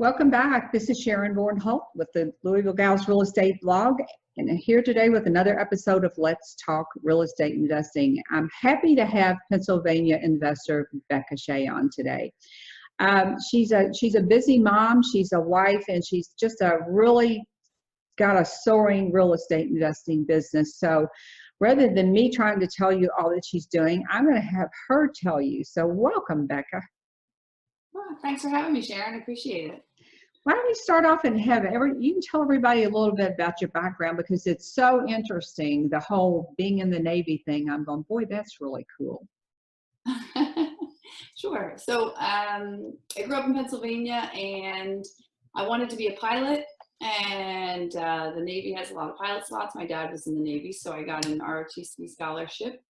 Welcome back. This is Sharon Vornholt with the Louisville Gals Real Estate Blog, and I'm here today with another episode of Let's Talk Real Estate Investing. I'm happy to have Pennsylvania investor Beka Shea on today. She's a busy mom, she's a wife, and she's just really got a soaring real estate investing business. So rather than me trying to tell you all that she's doing, I'm going to have her tell you. So welcome, Beka. Well, thanks for having me, Sharon. I appreciate it. Why don't we start off and you can tell everybody a little bit about your background, because it's so interesting, the whole being in the Navy thing. I'm going, boy, that's really cool. Sure. So I grew up in Pennsylvania and I wanted to be a pilot, and the Navy has a lot of pilot slots. My dad was in the Navy, so I got an ROTC scholarship.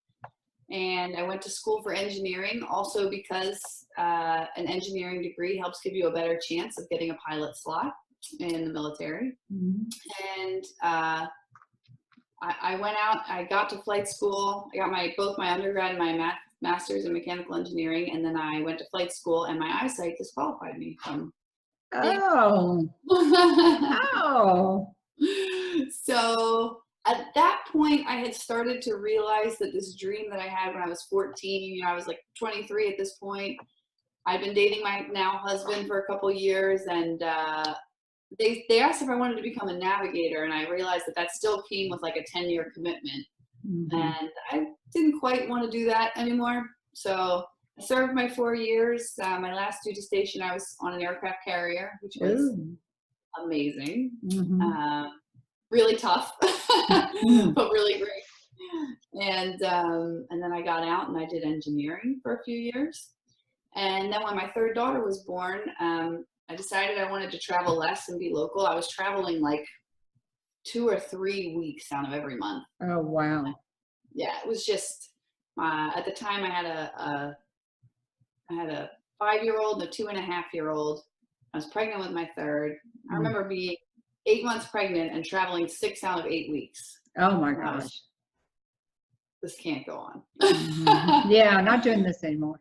And I went to school for engineering, also because an engineering degree helps give you a better chance of getting a pilot slot in the military. Mm-hmm. And I went out, I got to flight school. I got both my undergrad and my master's in mechanical engineering, and then I went to flight school, and my eyesight disqualified me from. Oh. Oh. So at that point, I had started to realize that this dream that I had when I was 14, I was like 23 at this point. I'd been dating my now husband for a couple years, and they asked if I wanted to become a navigator, and I realized that still came with like a 10-year commitment. Mm-hmm. And I didn't quite want to do that anymore. So I served my 4 years. My last duty station, I was on an aircraft carrier, which was amazing. Mm-hmm. Really tough, but really great. And then I got out and I did engineering for a few years. And then when my third daughter was born, I decided I wanted to travel less and be local. I was traveling like 2 or 3 weeks out of every month. Oh, wow. Yeah, it was just, at the time I had a 5-year-old and a 2.5-year-old. I was pregnant with my third. I remember being 8 months pregnant and traveling 6 out of 8 weeks. Oh my gosh. This can't go on. Mm-hmm. Yeah, I'm not doing this anymore.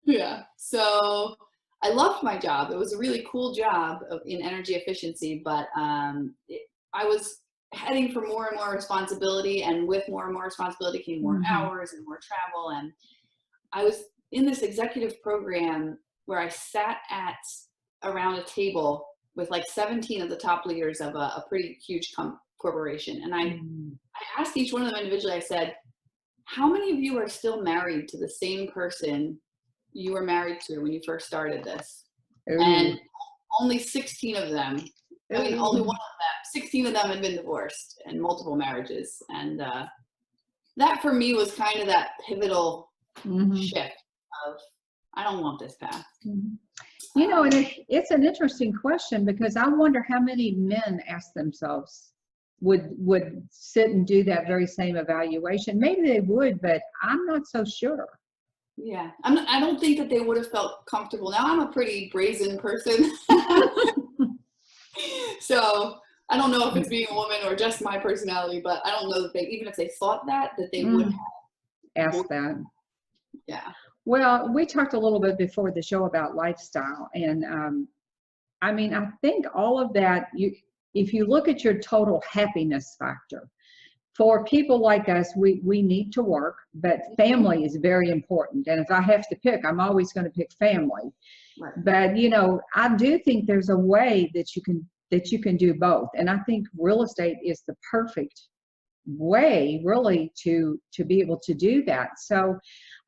Yeah. So I loved my job. It was a really cool job in energy efficiency, but I was heading for more and more responsibility, and with more and more responsibility came more hours and more travel. And I was in this executive program where I sat around a table with like 17 of the top leaders of a pretty huge corporation. And I asked each one of them individually, I said, how many of you are still married to the same person you were married to when you first started this? Ooh. And only 16 of them, only one of them, 16 of them had been divorced and multiple marriages. And that for me was kind of that pivotal shift of, I don't want this path. Mm-hmm. And it's an interesting question, because I wonder how many men ask themselves, would sit and do that very same evaluation. Maybe they would, but I'm not so sure. Yeah, I don't think that they would have felt comfortable. Now I'm a pretty brazen person. So I don't know if it's being a woman or just my personality, but I don't know that even if they thought that they would have asked that. Yeah. Well, we talked a little bit before the show about lifestyle, and I mean, I think all of that, if you look at your total happiness factor, for people like us, we need to work, but family is very important. And if I have to pick, I'm always going to pick family. Right. But I do think there's a way that you can do both, and I think real estate is the perfect way really to be able to do that. So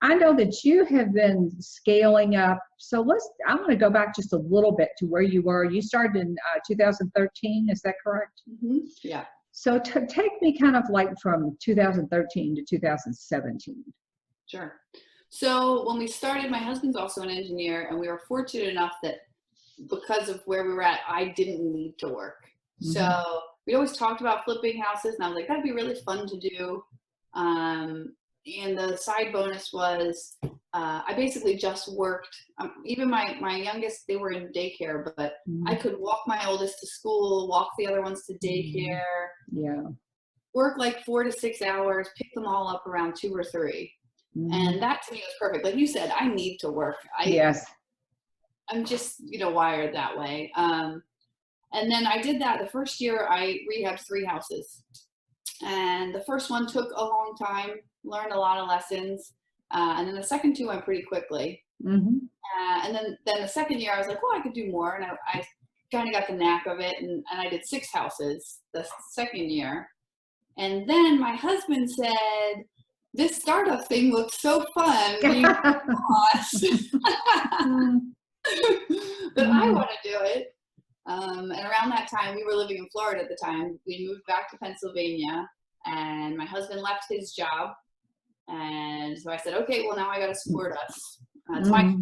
I know that you have been scaling up. So I'm going to go back just a little bit to where you were. You started in 2013, is that correct? Mm-hmm. Yeah. So take me kind of like from 2013 to 2017. Sure. So when we started, my husband's also an engineer, and we were fortunate enough that because of where we were at, I didn't need to work. Mm-hmm. So we always talked about flipping houses, and I was like, that'd be really fun to do. And the side bonus was I basically just worked. Even my youngest, they were in daycare, but I could walk my oldest to school, walk the other ones to daycare. Yeah. Work like 4 to 6 hours, pick them all up around 2 or 3. And that to me was perfect. Like you said, I need to work. Yes. I'm just, you know, wired that way. And then I did that. The first year I rehabbed 3 houses. And the first one took a long time, learned a lot of lessons. And then the second 2 went pretty quickly. Mm-hmm. And then the second year I was like, well, I could do more. And I kind of got the knack of it. And I did 6 houses the second year. And then my husband said, this startup thing looks so fun. But I want to do it. And around that time, we were living in Florida at the time. We moved back to Pennsylvania, and my husband left his job. And so I said, okay, well, now I got to support us. It's my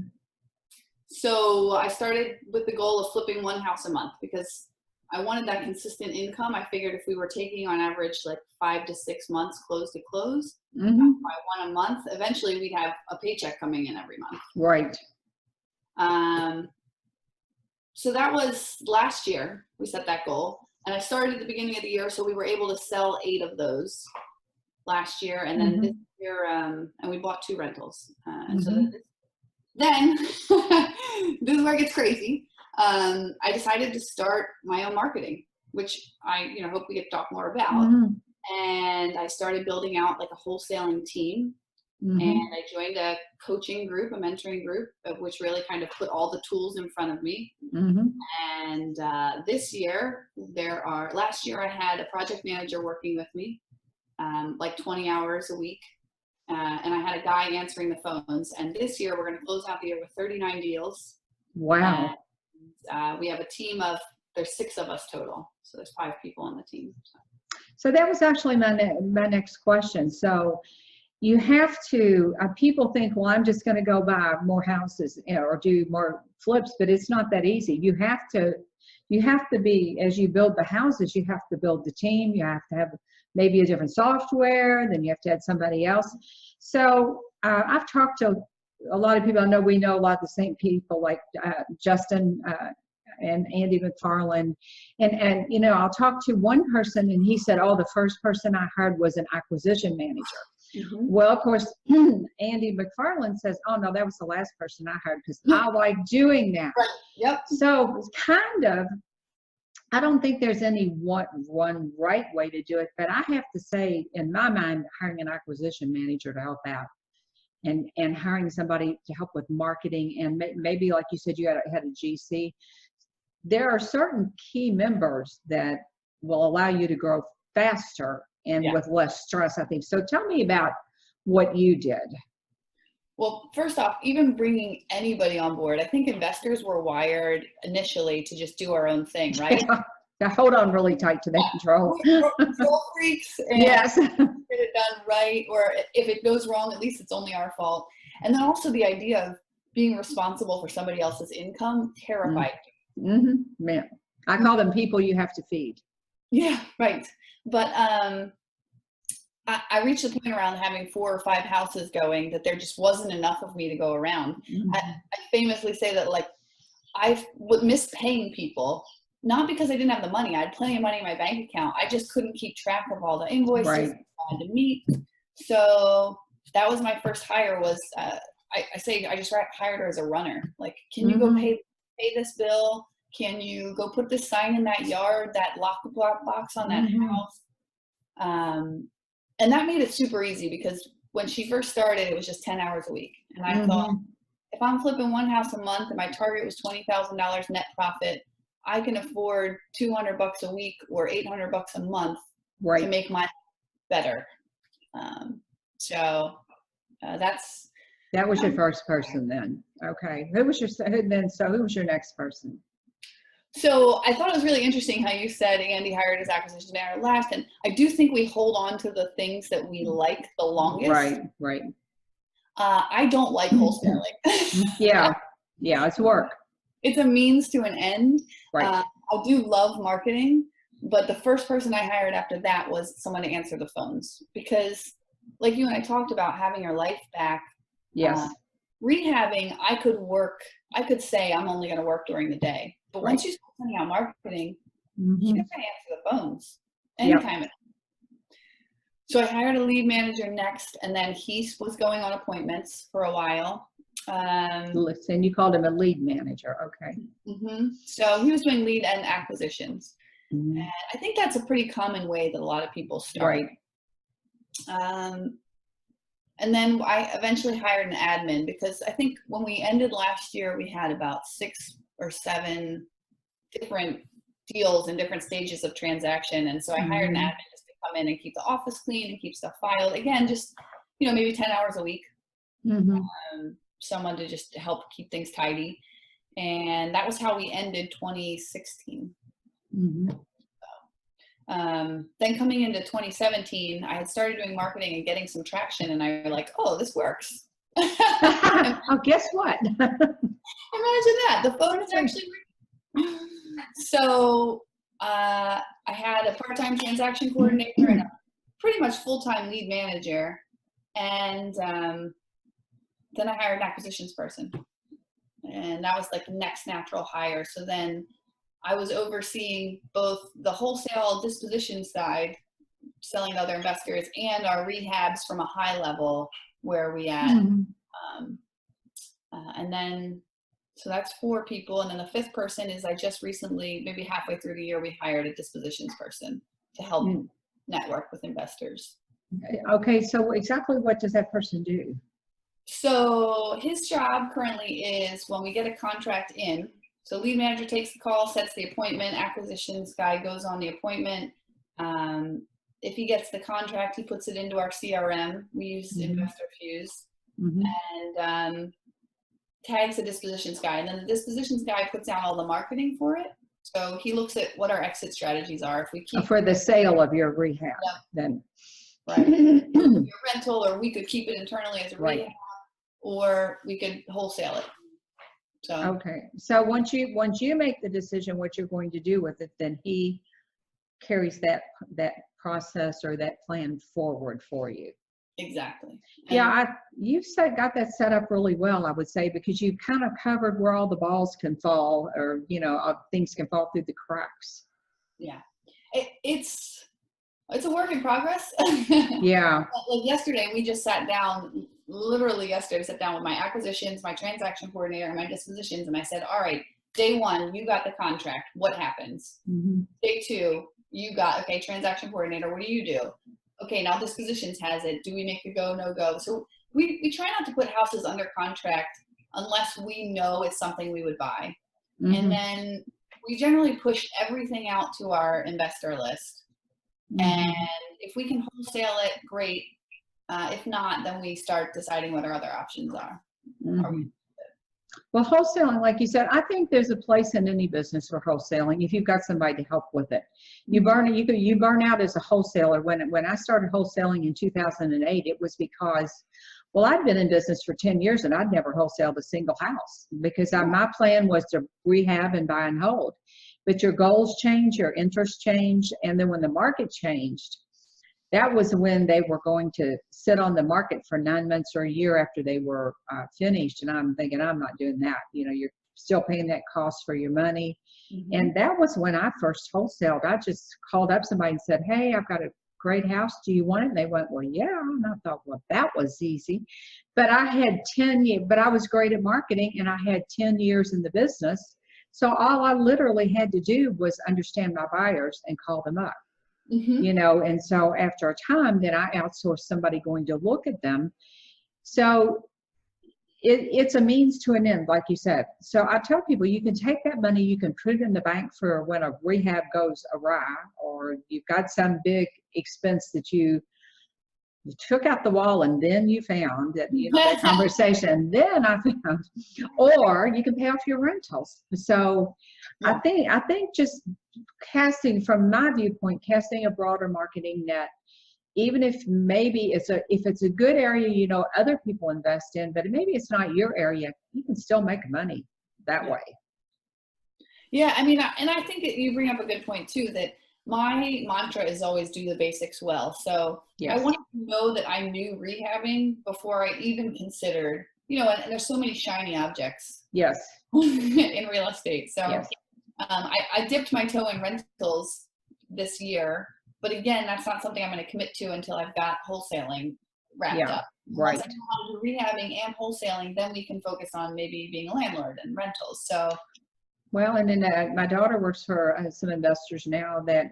So I started with the goal of flipping 1 house a month because I wanted that consistent income. I figured if we were taking on average like 5 to 6 months close to close, by 1 a month, eventually we'd have a paycheck coming in every month. Right. So that was last year, we set that goal. And I started at the beginning of the year, so we were able to sell 8 of those last year. And then this year, and we bought 2 rentals. So then, this is where it gets crazy. I decided to start my own marketing, which I hope we get to talk more about. And I started building out like a wholesaling team. And I joined a coaching group, a mentoring group, which really kind of put all the tools in front of me. And this year, last year I had a project manager working with me, like 20 hours a week. And I had a guy answering the phones. And this year we're going to close out the year with 39 deals. Wow. And, we have a team there's 6 of us total. So there's 5 people on the team. So that was actually my next question. So you have to, people think, well, I'm just going to go buy more houses or do more flips, but it's not that easy. You have to be, as you build the houses, you have to build the team. You have to have maybe a different software, then you have to add somebody else. So I've talked to a lot of people. I know we know a lot of the same people like Justin and Andy McFarland. And I'll talk to one person and he said, oh, the first person I hired was an acquisition manager. Well, of course, Andy McFarland says, oh, no, that was the last person I hired because I like doing that. Right. Yep. So it's kind of, I don't think there's any one right way to do it, but I have to say, in my mind, hiring an acquisition manager to help out and hiring somebody to help with marketing and maybe, like you said, you had a GC. There are certain key members that will allow you to grow faster and with less stress, I think. So tell me about what you did. Well, first off, even bringing anybody on board, I think investors were wired initially to just do our own thing, right? Now hold on really tight to that control. We're control freaks. And yes. Get it done right, or if it goes wrong, at least it's only our fault. And then also the idea of being responsible for somebody else's income terrified me. Man, I call them people you have to feed. Yeah, right. But I reached the point around having 4 or 5 houses going that there just wasn't enough of me to go around. I famously say that, like, I would miss paying people, not because I didn't have the money. I had plenty of money in my bank account. I just couldn't keep track of all the invoices I had to meet. So that was my first hire was, I just hired her as a runner. Like, can you go pay this bill? Can you go put this sign in that yard, that lock box on that house? And that made it super easy because when she first started, it was just 10 hours a week. And I thought, if I'm flipping 1 house a month and my target was $20,000 net profit, I can afford $200 a week or $800 a month to make my better. That was your first person then. Okay. Who was your next person? So I thought it was really interesting how you said Andy hired his acquisition manager last, and I do think we hold on to the things that we like the longest. Right. I don't like wholesaling. Yeah, it's work. It's a means to an end. Right. I do love marketing, but the first person I hired after that was someone to answer the phones because, like you and I talked about, having your life back. Yes. Rehabbing, I could say I'm only going to work during the day. But once you start sending out marketing, you're going to answer the phones anytime. So I hired a lead manager next, and then he was going on appointments for a while. Listen, you called him a lead manager. Okay. So he was doing lead and acquisitions. Mm-hmm. And I think that's a pretty common way that a lot of people start. Right. And then I eventually hired an admin, because I think when we ended last year, we had about 6 or 7 different deals in different stages of transaction. And so I hired an admin just to come in and keep the office clean and keep stuff filed. Again, just, maybe 10 hours a week. Someone to just help keep things tidy. And that was how we ended 2016. Then coming into 2017, I had started doing marketing and getting some traction, and I was like, oh, this works. Oh, guess what? Imagine that. The phone is actually working. So I had a part-time transaction coordinator and a pretty much full-time lead manager. And then I hired an acquisitions person. And that was like the next natural hire. So then I was overseeing both the wholesale disposition side, selling to other investors, and our rehabs from a high level where we at. And then, so that's 4 people. And then the 5th person is, I just recently, maybe halfway through the year, we hired a dispositions person to help network with investors. Okay, so exactly what does that person do? So his job currently is, when we get a contract in, so lead manager takes the call, sets the appointment, acquisitions guy goes on the appointment. If he gets the contract, he puts it into our CRM. We use Investor Fuse, and tags the dispositions guy. And then the dispositions guy puts out all the marketing for it. So he looks at what our exit strategies are. If we keep for the sale of your rehab, then right, your rental, or we could keep it internally as a rehab, or we could wholesale it. So okay, so once you make the decision what you're going to do with it, then he carries that process or that plan forward for you. Exactly. Yeah, you got that set up really well, I would say, because you've kind of covered where all the balls can fall, or things can fall through the cracks. Yeah, it's a work in progress. Yeah. Like yesterday, we just sat down. Literally yesterday, I sat down with my acquisitions, my transaction coordinator, and my dispositions, and I said, all right, day 1, you got the contract. What happens? Day 2, you got, okay, transaction coordinator, what do you do? Okay, now dispositions has it. Do we make a go, no go? So we try not to put houses under contract unless we know it's something we would buy. And then we generally push everything out to our investor list. And if we can wholesale it, great. If not, then we start deciding what our other options are. Well, wholesaling, like you said, I think there's a place in any business for wholesaling if you've got somebody to help with it. You burn out as a wholesaler. When I started wholesaling in 2008, it was because, well, I'd been in business for 10 years and I'd never wholesaled a single house, because my plan was to rehab and buy and hold. But your goals change, your interests change, and then when the market changed, that was when they were going to sit on the market for 9 months or a year after they were finished. And I'm thinking, I'm not doing that. You're still paying that cost for your money. And that was when I first wholesaled. I just called up somebody and said, hey, I've got a great house. Do you want it? And they went, well, yeah. And I thought, well, that was easy. But I had 10 years, but I was great at marketing, and I had 10 years in the business. So all I literally had to do was understand my buyers and call them up. And so after a time, then I outsourced somebody going to look at them. So it's a means to an end, like you said. So I tell people, you can take that money, you can put it in the bank for when a rehab goes awry, or you've got some big expense that you took out the wall and then you found that, that conversation, and then I found, or you can pay off your rentals. So I think just casting, from my viewpoint, casting a broader marketing net, even if maybe if it's a good area, other people invest in, but maybe it's not your area, you can still make money that way. Yeah, I mean, and I think you bring up a good point too, that my mantra is always do the basics well. So I wanted to know that I knew rehabbing before I even considered, and there's so many shiny objects in real estate. So I dipped my toe in rentals this year, but again, that's not something I'm going to commit to until I've got wholesaling wrapped Yeah, up. right. Once I come on to rehabbing and wholesaling, then we can focus on maybe being a landlord and rentals. So, Well, and then my daughter works for some investors now that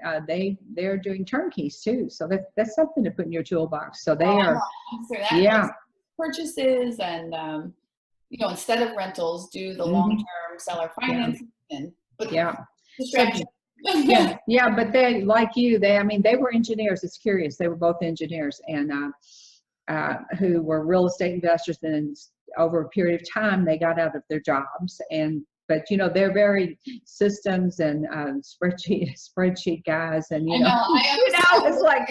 they're doing turnkeys too. So that's something to put in your toolbox. So they are, yeah, purchases and instead of rentals, do the Mhm. long-term seller financing. Yeah. Distraction. Yeah, but they, like you, they were engineers. It's curious. They were both engineers and who were real estate investors. And over a period of time, they got out of their jobs. But they're very systems and spreadsheet guys. And I know. it's like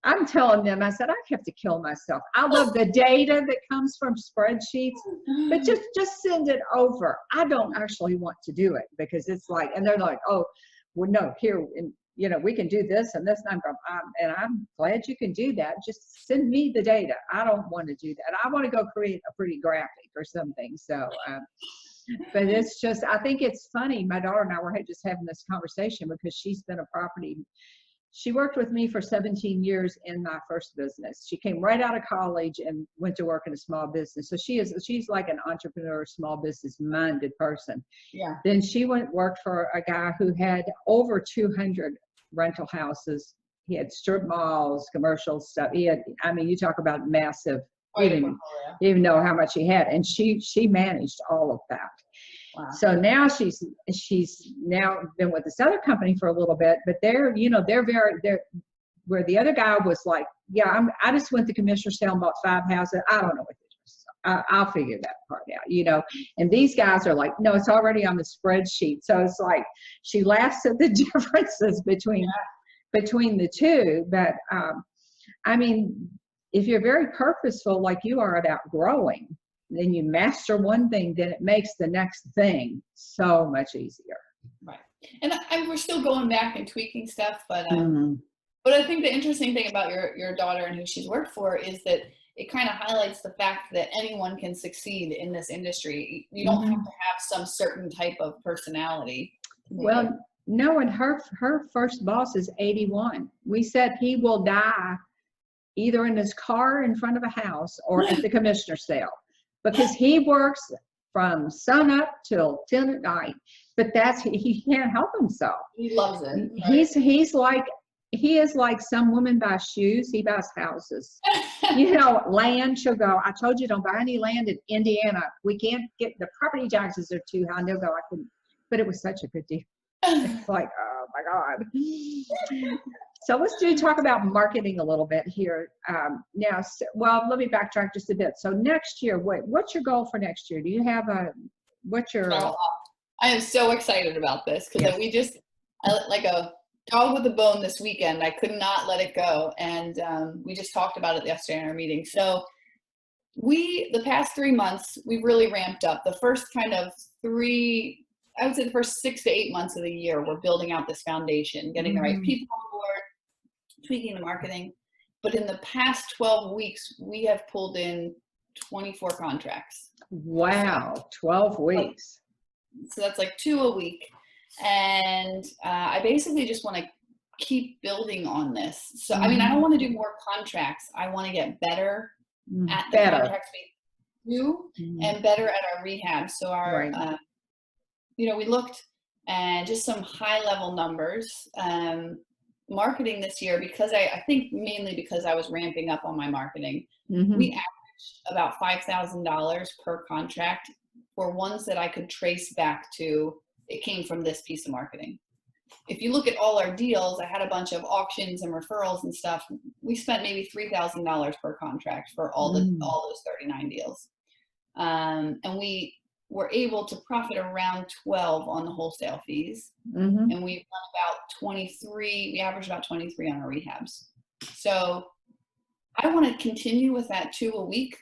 I'm telling them. I said I have to kill myself. I love the data that comes from spreadsheets, but just send it over. I don't actually want to do it because it's like, and they're like, oh, well, no, here, and we can do this and this. And I'm glad you can do that. Just send me the data. I don't want to do that. I want to go create a pretty graphic or something. So, but it's just, I think it's funny. My daughter and I were just having this conversation because she's been she worked with me for 17 years in my first business. She came right out of college and went to work in a small business. So she's like an entrepreneur, small business minded person. Yeah. Then she worked for a guy who had over 200 rental houses. He had strip malls, commercial stuff. You talk about massive. You didn't even know how much he had. And she managed all of that. Wow. So now she's now been with this other company for a little bit, but they're where the other guy was like, yeah, I just went to commissioner's sale and bought 5 houses. I don't know what to do. I'll figure that part out, and these guys are like, no, it's already on the spreadsheet. So it's like, she laughs at the differences between the two. But, if you're very purposeful, like you are at outgrowing, then you master one thing, then it makes the next thing so much easier. Right. And we're still going back and tweaking stuff, but but I think the interesting thing about your daughter and who she's worked for is that it kind of highlights the fact that anyone can succeed in this industry. You don't have to have some certain type of personality. Well, no, and her first boss is 81. We said he will die either in his car in front of a house or at the commissioner's sale. Because he works from sun up till 10 at night, but he can't help himself. He loves it. Right? He is like some woman buys shoes, he buys houses. Land, she'll go, I told you don't buy any land in Indiana. We can't get, the property taxes are too high. And they'll go, I couldn't, but it was such a good deal. It's like, oh my God. So let's talk about marketing a little bit here. Now, let me backtrack just a bit. So next year, what's your goal for next year? Do you have what's your? I am so excited about this because like a dog with a bone this weekend. I could not let it go. And we just talked about it yesterday in our meeting. So the past 3 months, we've really ramped up. The first I would say the first 6 to 8 months of the year, we're building out this foundation, getting the right people on board, tweaking the marketing. But in the past 12 weeks, we have pulled in 24 contracts. Wow, 12 weeks. So that's like 2 a week. And I basically just want to keep building on this. So, I don't want to do more contracts. I want to get better at the contracts we do and better at our rehab. So we looked and just some high level numbers. Marketing this year, because I think mainly because I was ramping up on my marketing, we averaged about $5,000 per contract for ones that I could trace back to, it came from this piece of marketing. If you look at all our deals, I had a bunch of auctions and referrals and stuff. We spent maybe $3,000 per contract for all those 39 deals. And we were able to profit around 12 on the wholesale fees. And we run about 23, we average about 23 on our rehabs. So I want to continue with that 2 a week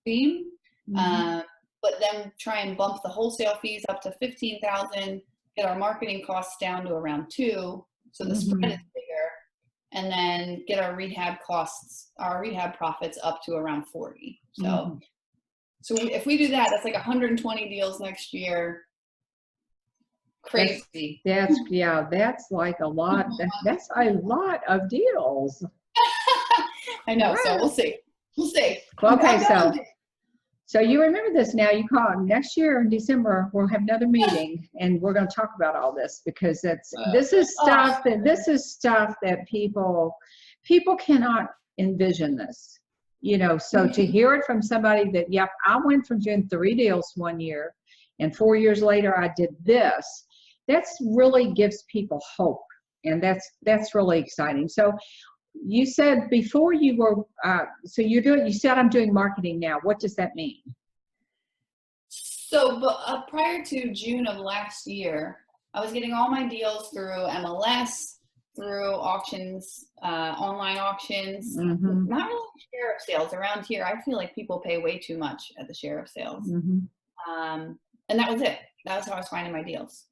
theme, but then try and bump the wholesale fees up to 15,000, get our marketing costs down to around 2. So the spread is bigger, and then get our rehab profits up to around 40. So if we do that, that's like 120 deals next year. Crazy. That's like a lot. That's a lot of deals. I know. So we'll see. We'll see. Well, okay, so you remember this now. You call it next year in December. We'll have another meeting, and we're going to talk about all this because this is stuff that people cannot envision this. You know, so to hear it from somebody that, yep, I went from doing 3 deals one year, and 4 years later I did this. That's really gives people hope, and that's really exciting. So you said before you were, you said I'm doing marketing now. What does that mean? So prior to June of last year, I was getting all my deals through MLS, through auctions, online auctions, not really share of sales. Around here, I feel like people pay way too much at the share of sales. And that was it. That was how I was finding my deals.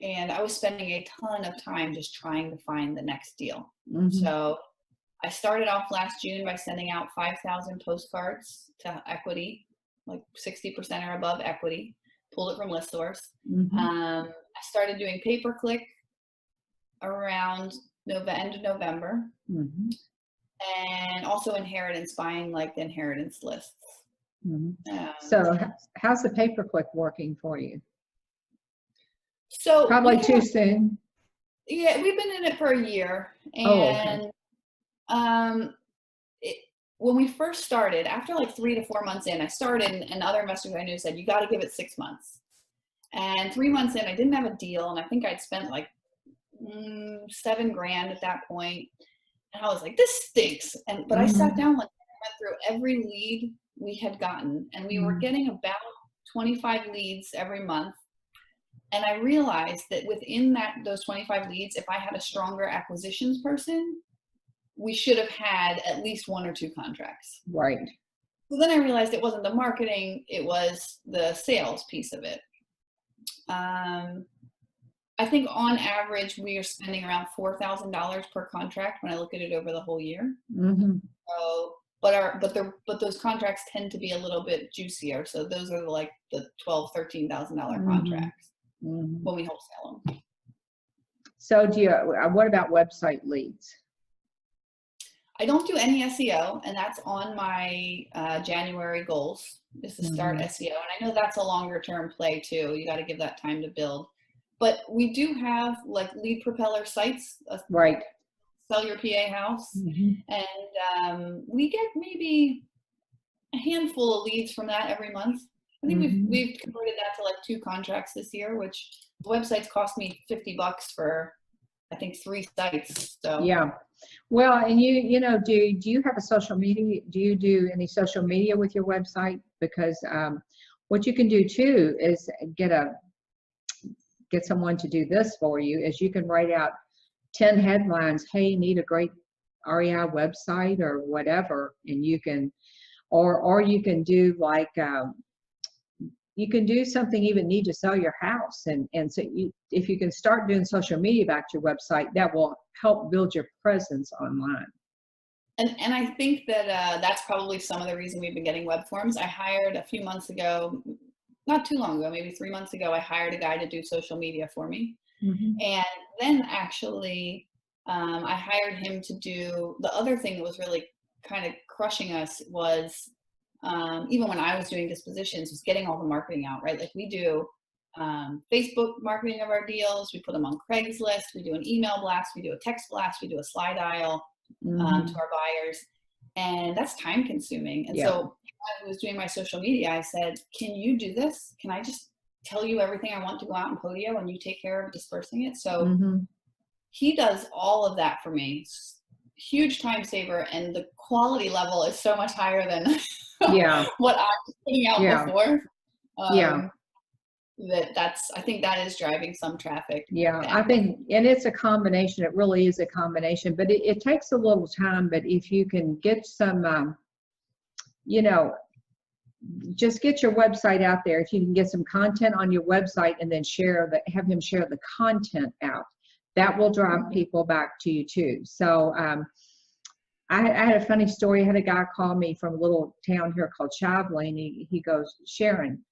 And I was spending a ton of time just trying to find the next deal. So I started off last June by sending out 5,000 postcards to equity, like 60% or above equity, pulled it from listsource. I started doing pay-per-click around end of November, and also inheritance, buying like the inheritance lists. So how's the pay-per-click working for you? So probably too soon. Yeah, we've been in it for a year, and when we first started, after like 3 to 4 months in, I started, and other investors I knew said, you got to give it 6 months. And 3 months in, I didn't have a deal, and I think I'd spent like $7,000 at that point. And I was like, this stinks. But I sat down and went through every lead we had gotten, and we were getting about 25 leads every month. And I realized that within those 25 leads, if I had a stronger acquisitions person, we should have had at least 1 or 2 contracts. Right. So then I realized it wasn't the marketing, it was the sales piece of it. I think on average, we are spending around $4,000 per contract when I look at it over the whole year. So, but those contracts tend to be a little bit juicier. So those are like the $12,000, $13,000 contracts when we wholesale them. So what about website leads? I don't do any SEO, and that's on my January goals, is to start SEO. And I know that's a longer term play too. You got to give that time to build. But we do have like lead propeller sites, right? Sell Your PA House, and we get maybe a handful of leads from that every month. I think we've converted that to like 2 contracts this year, which the websites cost me $50 for I think 3 sites. So yeah. Well, and you know, do you have a social media? Do you do any social media with your website? Because what you can do too is get someone to do this for you, is you can write out 10 headlines. Hey, you need a great REI website or whatever, and you can, or you can do like you can do something, even need to sell your house, and so if you can start doing social media back to your website, that will help build your presence online. And I think that that's probably some of the reason we've been getting web forms. I hired a few months ago, not too long ago, maybe 3 months ago, I hired a guy to do social media for me. And then actually I hired him to do the other thing that was really kind of crushing us was even when I was doing dispositions, was getting all the marketing out, right? Like we do Facebook marketing of our deals, we put them on Craigslist, we do an email blast, we do a text blast, we do a slide dial to our buyers, and that's time consuming. And so when I was doing my social media, I said, can you do this? Can I just tell you everything I want to go out in Podio and you take care of dispersing it? So he does all of that for me. Huge time saver, and the quality level is so much higher than what I was putting out before. I think that is driving some traffic. I think, and it's a combination. It really is a combination, but it takes a little time. But if you can get some, you know, just get your website out there. If you can get some content on your website and then have him share the content out, that will drive people back to you too. So I had a funny story. I had a guy call me from a little town here called Shively, and he goes, Sharon,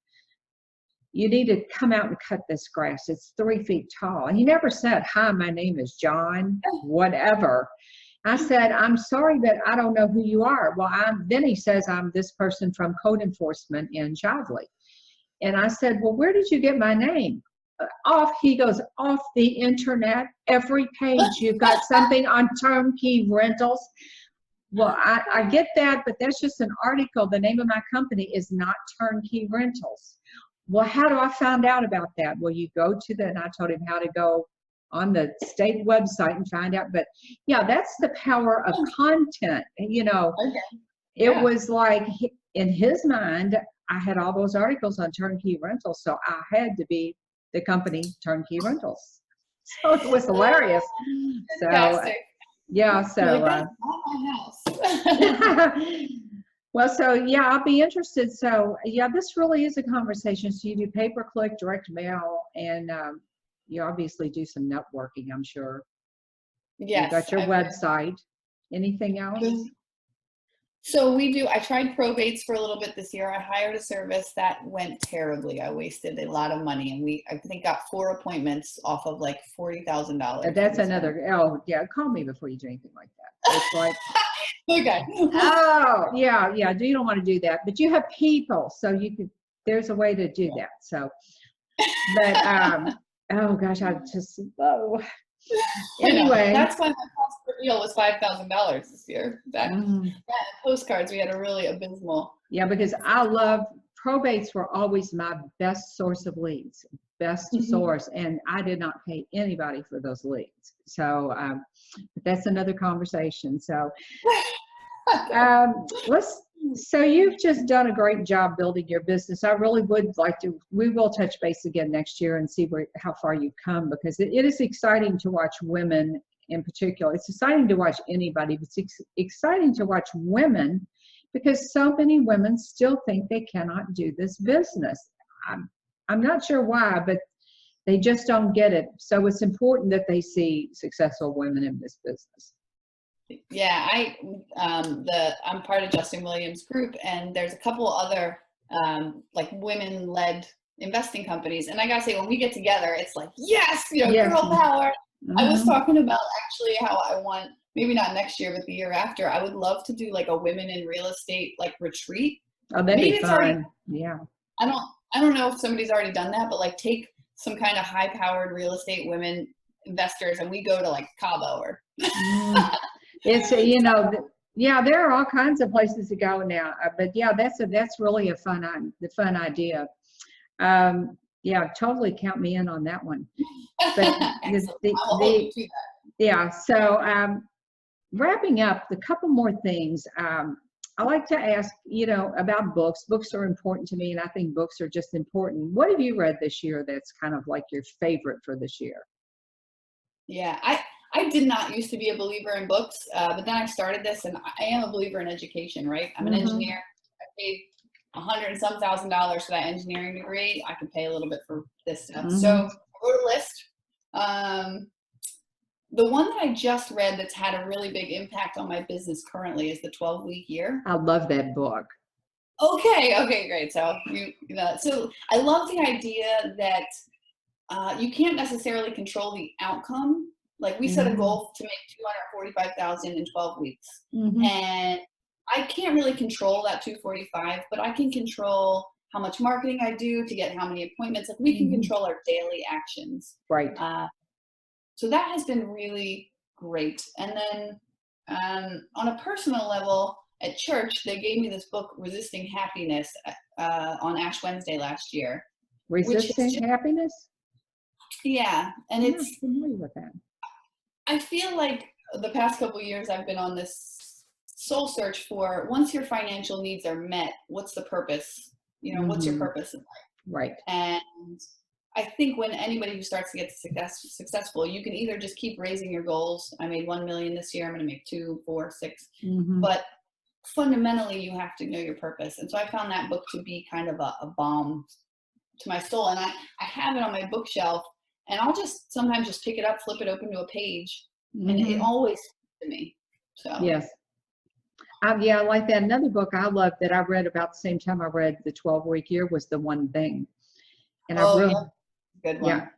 you need to come out and cut this grass. It's 3 feet tall. And he never said, hi, my name is John, whatever. I said, I'm sorry, but I don't know who you are. Well, then he says, I'm this person from code enforcement in Chively. And I said, well, where did you get my name? He goes, off the internet. Every page you've got something on turnkey rentals. Well, I get that, but that's just an article. The name of my company is not Turnkey Rentals. Well, how do I find out about that? Well, you go to and I told him how to go on the state website and find out. But yeah, that's the power of content. You know, It was like in his mind, I had all those articles on Turnkey Rentals, so I had to be the company Turnkey Rentals. So it was hilarious. Fantastic. Yeah, so that's not my house. well, so yeah, I'll be interested. So yeah, this really is a conversation. So you do pay-per-click, direct mail, and you obviously do some networking, I'm sure. Yes. You got your website. Anything else? So I tried probates for a little bit this year. I hired a service that went terribly. I wasted a lot of money, and I think got 4 appointments off of like $40,000. That's another, call me before you do anything like that. It's like, okay. Oh, yeah, you don't want to do that, but you have people, so there's a way to do that. So, but, oh gosh, anyway. That's why my cost per deal was $5,000 this year. Postcards, we had a really abysmal. Yeah, because probates were always my best source of leads, source, and I did not pay anybody for those leads. So that's another conversation. So so you've just done a great job building your business. I really would like to, we will touch base again next year and see how far you've come, because it is exciting to watch women in particular. It's exciting to watch anybody, but it's exciting to watch women, because so many women still think they cannot do this business. I'm not sure why, but they just don't get it. So it's important that they see successful women in this business. Yeah, I'm part of Justin Williams' group, and there's a couple other like women-led investing companies. And I gotta say, when we get together, it's like, yes, girl power. Mm-hmm. I was talking about actually how I want, maybe not next year, but the year after, I would love to do like a women in real estate like retreat. Oh, that'd be fun. Yeah. I don't know if somebody's already done that, but like take some kind of high-powered real estate women investors, and we go to like Cabo or. It's there are all kinds of places to go now, but yeah, that's really a fun idea. Totally count me in on that one. But so wrapping up, a couple more things. I like to ask, about books. Books are important to me, and I think books are just important. What have you read this year that's kind of like your favorite for this year? Yeah, I did not used to be a believer in books, but then I started this, and I am a believer in education, right? I'm an engineer. I paid $100 and some thousand for that engineering degree. I can pay a little bit for this stuff. So I wrote a list. The one that I just read that's had a really big impact on my business currently is The 12-Week Year. I love that book. Okay, great. So so I love the idea that you can't necessarily control the outcome. Like we set a goal to make $245,000 in 12 weeks. And I can't really control that 245, but I can control how much marketing I do to get how many appointments. Like we can control our daily actions. Right. So that has been really great. And then on a personal level, at church, they gave me this book, Resisting Happiness, on Ash Wednesday last year. Resisting Happiness? Yeah. And I'm not familiar with that. I feel like the past couple of years I've been on this soul search for, once your financial needs are met, what's the purpose? What's your purpose in life? Right. And I think when anybody who starts to get successful, you can either just keep raising your goals. I made 1 million this year. I'm going to make 2, 4, 6. But fundamentally, you have to know your purpose. And so I found that book to be kind of a balm to my soul. And I have it on my bookshelf. And I'll just sometimes just pick it up, flip it open to a page, and it always speaks to me. So yes, I like that. Another book I love that I read about the same time I read The 12-Week Year was The One Thing, and good one.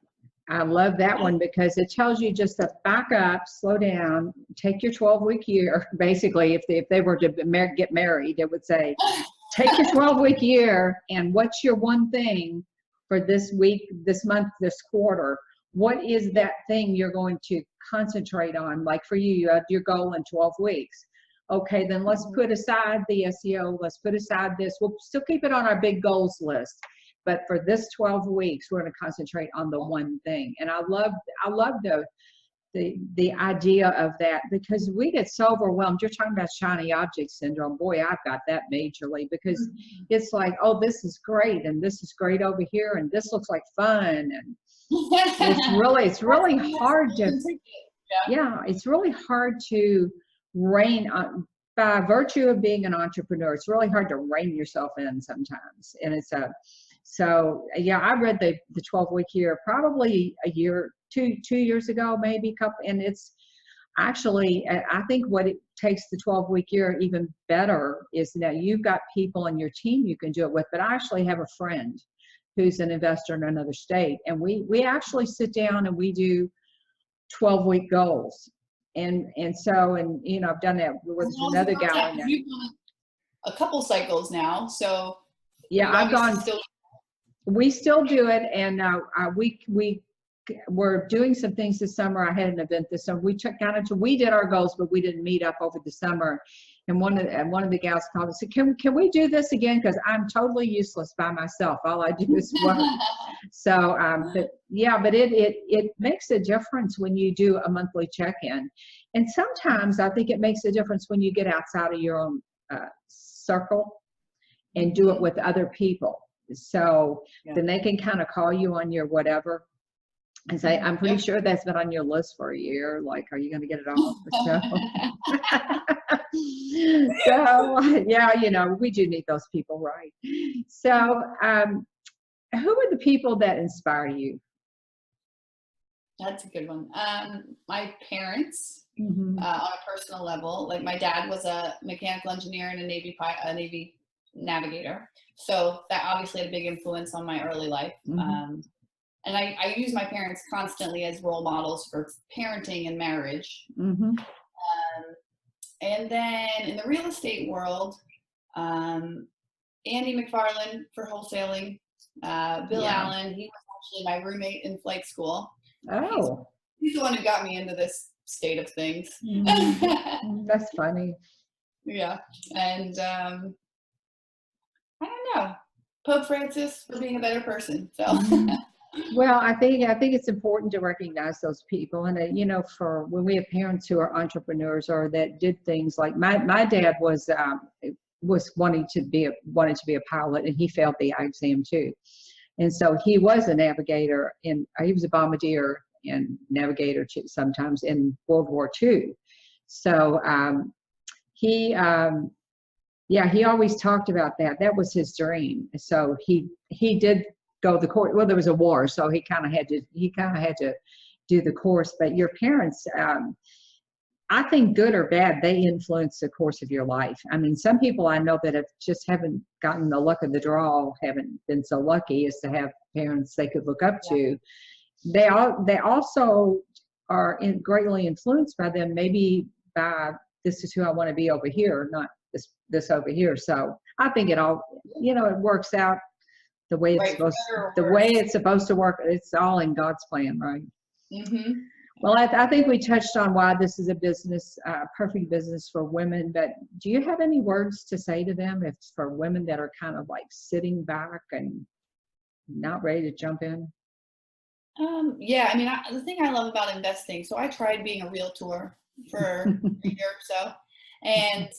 I love that one because it tells you just to back up, slow down, take your 12-week year. Basically, if they were to get married, it would say, take your 12-week year and what's your one thing for this week, this month, this quarter? What is that thing you're going to concentrate on? Like for you, you have your goal in 12 weeks. Okay, then let's put aside the SEO. Let's put aside this. We'll still keep it on our big goals list. But for this 12 weeks, we're going to concentrate on the one thing. And I love the idea of that because we get so overwhelmed. You're talking about shiny object syndrome. Boy, I've got that majorly because it's like, oh, this is great. And this is great over here. And this looks like fun. And it's really hard to, it's really hard to rein on, by virtue of being an entrepreneur, it's really hard to rein yourself in sometimes. And it's so yeah, I read the 12-week year probably two years ago, maybe couple, and it's actually, I think what it takes the 12-week year even better is that you've got people in your team you can do it with. But I actually have a friend who's an investor in another state, and we actually sit down and we do 12-week goals. And so, and you know, I've done that with another gal. You've done a couple cycles now, so yeah, I've gone. We still do it, and we're doing some things this summer. I had an event this summer. We did our goals, but we didn't meet up over the summer. And one of the gals called and said, "Can we do this again? Because I'm totally useless by myself. All I do is work." So, but it makes a difference when you do a monthly check-in, and sometimes I think it makes a difference when you get outside of your own circle and do it with other people. So then they can kind of call you on your whatever and say, "I'm pretty sure that's been on your list for a year. Like, are you going to get it off?" So yeah, you know, we do need those people, right? So who are the people that inspire you? That's a good one. My parents, on a personal level, like my dad was a mechanical engineer and a Navy navigator. So that obviously had a big influence on my early life. And I use my parents constantly as role models for parenting and marriage. And then in the real estate world, Andy McFarland for wholesaling, Bill Allen, he was actually my roommate in flight school. Oh. He's the one who got me into this state of things. That's funny. Yeah. And I don't know, Pope Francis for being a better person. So. Well, I think it's important to recognize those people, and you know, for when we have parents who are entrepreneurs or that did things like my dad was wanted to be a pilot, and he failed the eye exam too, and so he was a navigator, and he was a bombardier and navigator sometimes in World War II. So he always talked about that. That was his dream. So he did go the course. Well, there was a war, so he kind of had to do the course. But your parents, I think, good or bad, they influence the course of your life. I mean, some people I know that haven't gotten the luck of the draw, haven't been so lucky as to have parents they could look up to. They also are greatly influenced by them, maybe by, this is who I want to be over here, not this over here. So I think it all, you know, it works out the way it's supposed to work. It's all in God's plan, right? Well, I think we touched on why this is a business, perfect business for women. But do you have any words to say to them, if for women that are kind of like sitting back and not ready to jump in? Yeah, I mean, the thing I love about investing, so I tried being a realtor for a year or so, and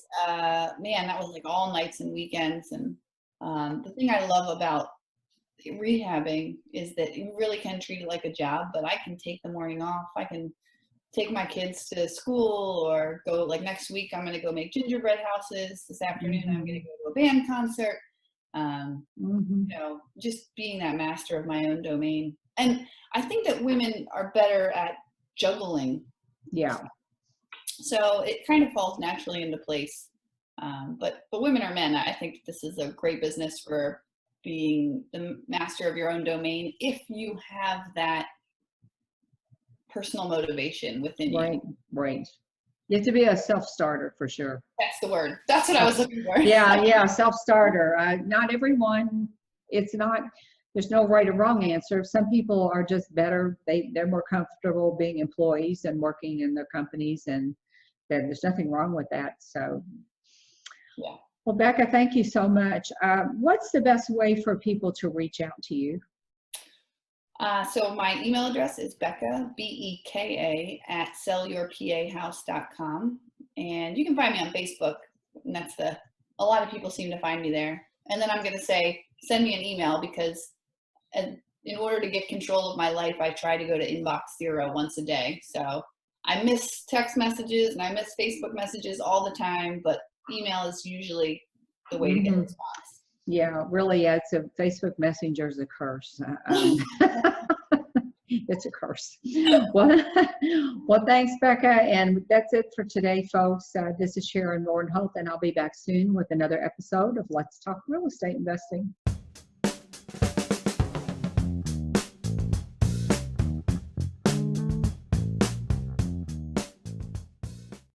man, that was like all nights and weekends. And the thing I love about rehabbing is that you really can treat it like a job, but I can take the morning off. I can take my kids to school, or go, like next week I'm going to go make gingerbread houses. This afternoon I'm going to go to a band concert. You know, just being that master of my own domain. And I think that women are better at juggling. Yeah. So it kind of falls naturally into place. But women or men, I think this is a great business for being the master of your own domain if you have that personal motivation within Right, you. right. You have to be a self-starter for sure. That's the word. That's what I was looking for. Yeah, self-starter. Not everyone, there's no right or wrong answer. Some people are just better. They're more comfortable being employees and working in their companies, and there's nothing wrong with that. So, Yeah. well, Beka, thank you so much. What's the best way for people to reach out to you? So my email address is Beka, Beka, at sellyourpahouse.com. And you can find me on Facebook. And a lot of people seem to find me there. And then I'm going to say, send me an email, because in order to get control of my life, I try to go to inbox 0 once a day. So I miss text messages and I miss Facebook messages all the time, but email is usually the way to get a response. Yeah, really, Facebook Messenger is a curse. It's a curse. Well, thanks, Beka. And that's it for today, folks. This is Sharon Vornholt, and I'll be back soon with another episode of Let's Talk Real Estate Investing.